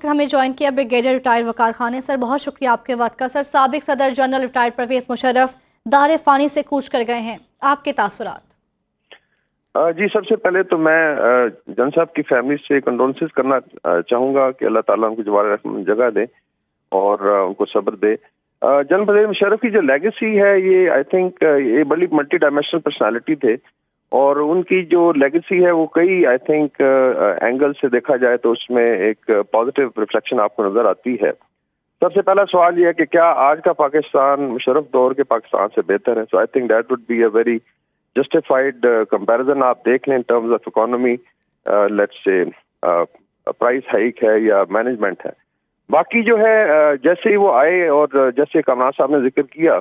وقت ہمیں جوائن کیا بریگیڈیئر ریٹائر وقار خان نے. سر بہت شکریہ آپ کے وقت کا. سر سابق صدر جنرل ریٹائر پرویز مشرف دار فانی سے کوچ کر گئے ہیں, آپ کے تاثرات؟ جی, سب سے پہلے تو میں جن صاحب کی فیملی سے کنڈولنسز کرنا چاہوں گا کہ اللہ تعالیٰ ان کو جوار رحمت میں جگہ دے اور ان کو صبر دے. جنرل پرویز مشرف کی جو لیگیسی ہے یہ آئی تھنک یہ بڑی ملٹی ڈائمینشنل پرسنالٹی تھے اور ان کی جو لیگیسی ہے وہ کئی آئی تھنک اینگل سے دیکھا جائے تو اس میں ایک پازیٹیو ریفلیکشن آپ کو نظر آتی ہے. سب سے پہلا سوال یہ ہے کہ کیا آج کا پاکستان مشرف دور کے پاکستان سے بہتر ہے؟ So I think that would be a very justified comparison. آپ دیکھ لیں in terms of economy, let's say price hike ہے یا مینجمنٹ ہے. باقی جو ہے جیسے ہی وہ آئے اور جیسے کمران صاحب نے ذکر کیا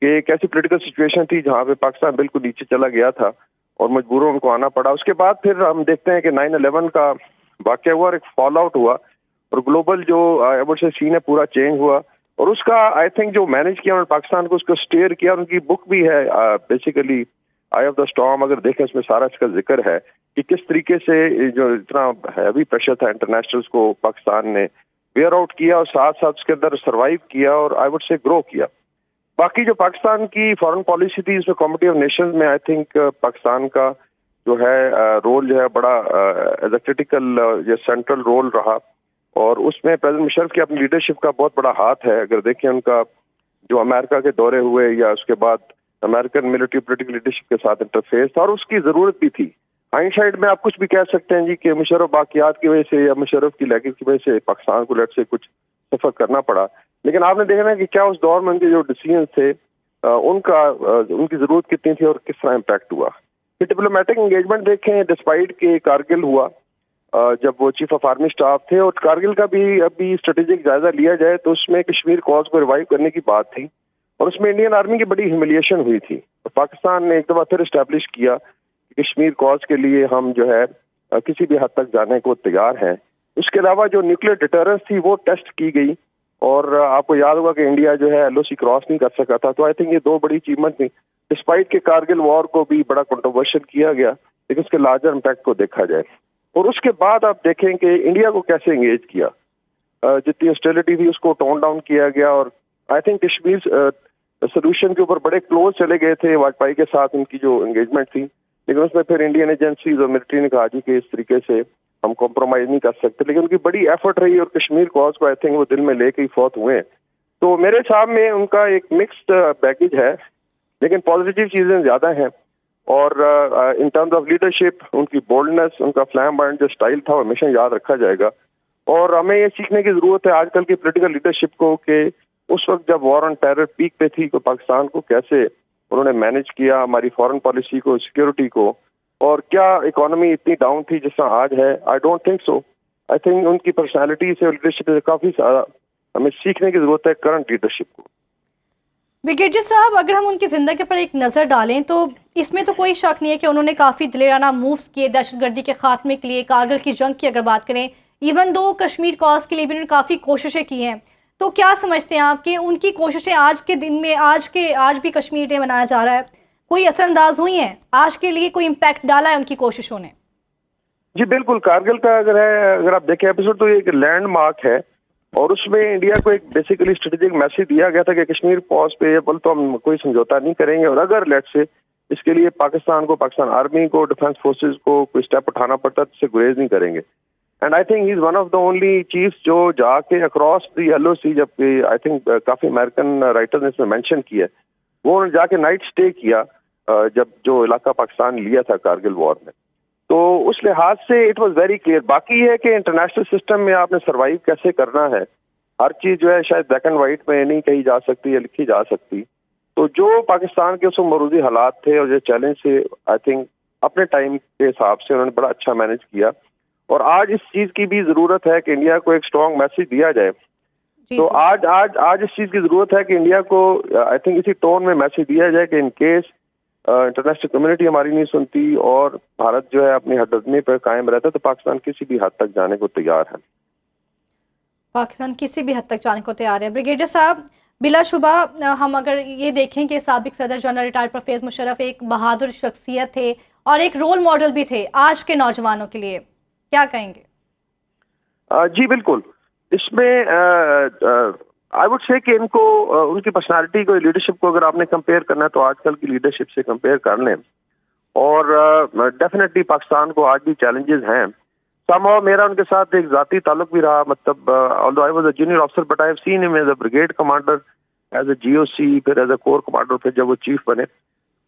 کہ ایک ایسی پولیٹیکل سچویشن تھی جہاں پہ پاکستان بالکل نیچے چلا گیا تھا اور مجبوروں ان کو آنا پڑا. اس کے بعد پھر ہم دیکھتے ہیں کہ 9/11 کا واقعہ ہوا اور ایک فال آؤٹ ہوا اور گلوبل جو سین ہے پورا چینج ہوا اور اس کا آئی تھنک جو مینج کیا انہوں نے پاکستان کو اس کو اسٹیئر کیا. ان کی بک بھی ہے basically I of the storm, اگر دیکھیں اس میں سارا اس کا ذکر ہے کہ کس طریقے سے جو اتنا ہیوی پریشر تھا انٹرنیشنلز کو پاکستان نے ویئر آؤٹ کیا اور ساتھ ساتھ اس کے اندر سروائیو کیا اور آئی وڈ سے گرو کیا. باقی جو پاکستان کی فارن پالیسی تھی اس میں کمیٹی آف نیشنز میں آئی تھنک پاکستان کا جو ہے رول جو ہے بڑا ایز اے کرٹیکل یا سینٹرل رول رہا اور اس میں پریزیڈنٹ مشرف کی اپنی لیڈرشپ کا بہت بڑا ہاتھ ہے. اگر دیکھیں ان کا جو امریکہ کے دورے ہوئے یا اس کے بعد امریکن ملٹری پولیٹیکل لیڈرشپ کے ساتھ انٹرفیس تھا اور اس کی ضرورت بھی تھی. ہائنڈ سائڈ میں آپ کچھ بھی کہہ سکتے ہیں جی کہ مشرف باقیات کی وجہ سے یا مشرف کی لیگیسی کی وجہ سے پاکستان کو لیٹ سے کچھ سفر کرنا پڑا, لیکن آپ نے دیکھنا کہ کیا اس دور میں ان کے جو ڈیسیژنز تھے ان کی ضرورت کتنی تھی اور کس طرح امپیکٹ ہوا. ڈپلومیٹک انگیجمنٹ دیکھیں ڈسپائٹ کہ کارگل ہوا جب وہ چیف آف آرمی اسٹاف تھے اور کارگل کا بھی ابھی اسٹریٹجک جائزہ لیا جائے تو اس میں کشمیر کاز کو ریوائیو کرنے کی بات تھی اور اس میں انڈین آرمی کی بڑی ہیوملیشن ہوئی تھی اور پاکستان نے ایک دفعہ پھر اسٹیبلش کیا کہ کشمیر کاز کے لیے ہم جو ہے کسی بھی حد تک جانے کو تیار ہیں. اس کے علاوہ جو نیوکلیر ڈیٹرنس تھی وہ ٹیسٹ کی گئی اور آپ کو یاد ہوگا کہ انڈیا جو ہے LOC کراس نہیں کر سکا تھا. تو آئی تھنک یہ دو بڑی اچیومنٹ تھیں ڈسپائٹ کہ کارگل وار کو بھی بڑا کنٹروورشل کیا گیا لیکن اس کے لارجر امپیکٹ کو دیکھا جائے. اور اس کے بعد آپ دیکھیں کہ انڈیا کو کیسے انگیج کیا, جتنی ہاسٹیلٹی تھی اس کو ٹون ڈاؤن کیا گیا اور آئی تھنک کشمیر سولوشن کے اوپر بڑے کلوز چلے گئے تھے واجپئی کے ساتھ ان کی جو انگیجمنٹ تھی, لیکن اس میں پھر انڈین ایجنسیز اور ملٹری نے کہا جی کہ اس طریقے سے ہم کمپرومائز نہیں کر سکتے, لیکن ان کی بڑی ایفرٹ رہی اور کشمیر کاز کو آئی تھنک وہ دل میں لے کے ہی فوت ہوئے. تو میرے حساب میں ان کا ایک مکسڈ پیکج ہے لیکن پازیٹیو چیزیں زیادہ ہیں اور ان ٹرمز آف لیڈرشپ ان کی بولڈنس, ان کا فلیمبائنٹ جو اسٹائل تھا وہ ہمیشہ یاد رکھا جائے گا. اور ہمیں یہ سیکھنے کی ضرورت ہے آج کل کی پولیٹیکل لیڈرشپ کو کہ اس وقت جب وار آن ٹیرر پیک پہ تھی تو پاکستان کو کیسے انہوں نے مینج کیا, ہماری فارن پالیسی کو, سیکیورٹی کو, اور کیا اکانومی اتنی ڈاؤن تھی جس طرح آج ہے. I don't think so. I think in کی پرسنالٹی سے لیڈرشپ سے کافی سارا ہمیں سیکھنے کی ضرورت ہے کرنٹ لیڈرشپ کو. بریگیڈیئر صاحب اگر ہم ان کی زندگی پر ایک نظر ڈالیں تو اس میں تو کوئی شک نہیں ہے کہ انہوں نے کافی دلیرانہ مووز کیے دہشت گردی کے خاتمے کے لیے. کارگل کی جنگ کی اگر بات کریں, ایون دو کشمیر کاز کے لیے بھی انہوں نے کافی کوششیں کی ہیں. تو کیا سمجھتے ہیں آپ کہ ان کی کوششیں آج کے دن میں آج بھی کشمیر ڈے منایا جا رہا ہے کوئی اثر انداز ہوئی ہیں, آج کے لیے کوئی امپیکٹ ڈالا ہے ان کی کوششوں نے؟ جی بالکل, کارگل کا اگر آپ دیکھیں ایپیسوڈ تو یہ ایک لینڈ مارک ہے اور اس میں انڈیا کو ایک بیسیکلی اسٹریٹجک میسج دیا گیا تھا کہ کشمیر پاس پہ بول تو ہم کوئی سمجھوتا نہیں کریں گے اور اگر لیٹ سے اس کے لیے پاکستان آرمی کو, ڈیفنس فورسز کو کوئی اسٹیپ اٹھانا پڑتا تو اس سے گریز نہیں کریں گے. And I think he is one of the only chief جو جا کے اکراس دی LOC, جب I think coffee American writer نے اس میں مینشن کیا ہے, وہ انہوں نے جا کے نائٹ اسٹے کیا جب جو علاقہ پاکستان لیا تھا کارگل وار میں. تو اس لحاظ سے اٹ واز ویری کلیئر. باقی یہ ہے کہ انٹرنیشنل سسٹم میں آپ نے سروائیو کیسے کرنا ہے, ہر چیز جو ہے شاید بلیک اینڈ وائٹ میں نہیں کہی جا سکتی یا لکھی جا سکتی. تو جو پاکستان کے اس مروزی حالات تھے اور جو چیلنج سے آئی تھنک اپنے ٹائم کے حساب سے انہوں نے بڑا اچھا مینج کیا اور آج اس چیز کی بھی ضرورت ہے کہ انڈیا کو ایک اسٹرانگ میسج دیا جائے. تو آج اس چیز کی ضرورت ہے کہ انڈیا کو آئی تھنک اسی ٹون میں میسج دیا جائے کہ ان کیس انٹرنیشنل کمیونٹی ہماری نہیں سنتی اور بھارت جو ہے اپنی حد عدمی پر قائم رہتا ہے تو پاکستان کسی بھی حد تک جانے کو تیار ہے. پاکستان کسی بھی حد تک جانے کو تیار ہے. بریگیڈیئر صاحب بلا شبہ ہم اگر یہ دیکھیں کہ سابق صدر جنرل ریٹائر پرویز مشرف ایک بہادر شخصیت تھے اور ایک رول ماڈل بھی تھے آج کے نوجوانوں کے لیے, کیا کہیں گے؟ جی بالکل, اس میں آئی وڈ سے کہ ان کو ان کی پرسنالٹی کو لیڈرشپ کو اگر آپ نے کمپیئر کرنا ہے تو آج کل کی لیڈرشپ سے کمپیئر کر لیں، اور ڈیفینیٹلی پاکستان کو آج بھی چیلنجز ہیں. somehow میرا ان کے ساتھ ایک ذاتی تعلق بھی رہا، مطلب although I was a junior officer but I have seen him as a brigade commander, as a GOC، پھر ایز اے کور کمانڈر، پھر جب وہ چیف بنے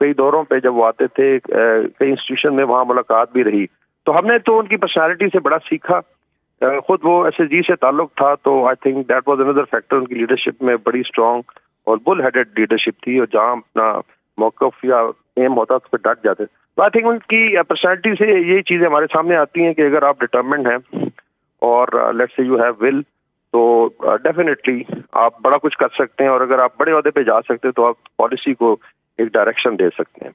کئی دوروں پہ جب وہ آتے تھے کئی انسٹیٹیوشن میں وہاں ملاقات بھی رہی. تو ہم نے تو ان کی پرسنالٹی سے بڑا سیکھا. خود وہ ایس ایس جی سے تعلق تھا تو I think that was under factor. ان کی لیڈرشپ میں بڑی اسٹرانگ اور بل ہیڈڈ لیڈرشپ تھی، اور جہاں اپنا موقف یا ایم ہوتا تو پھر ڈٹ جاتے. تو آئی تھنک ان کی پرسنالٹی سے یہی چیزیں ہمارے سامنے آتی ہیں کہ اگر آپ ڈٹرمنڈ ہیں اور لیٹس سے یو ہیو ول، تو ڈیفینیٹلی آپ بڑا کچھ کر سکتے ہیں، اور اگر آپ بڑے عہدے پہ جا سکتے ہیں تو آپ پالیسی کو ایک ڈائریکشن دے سکتے ہیں.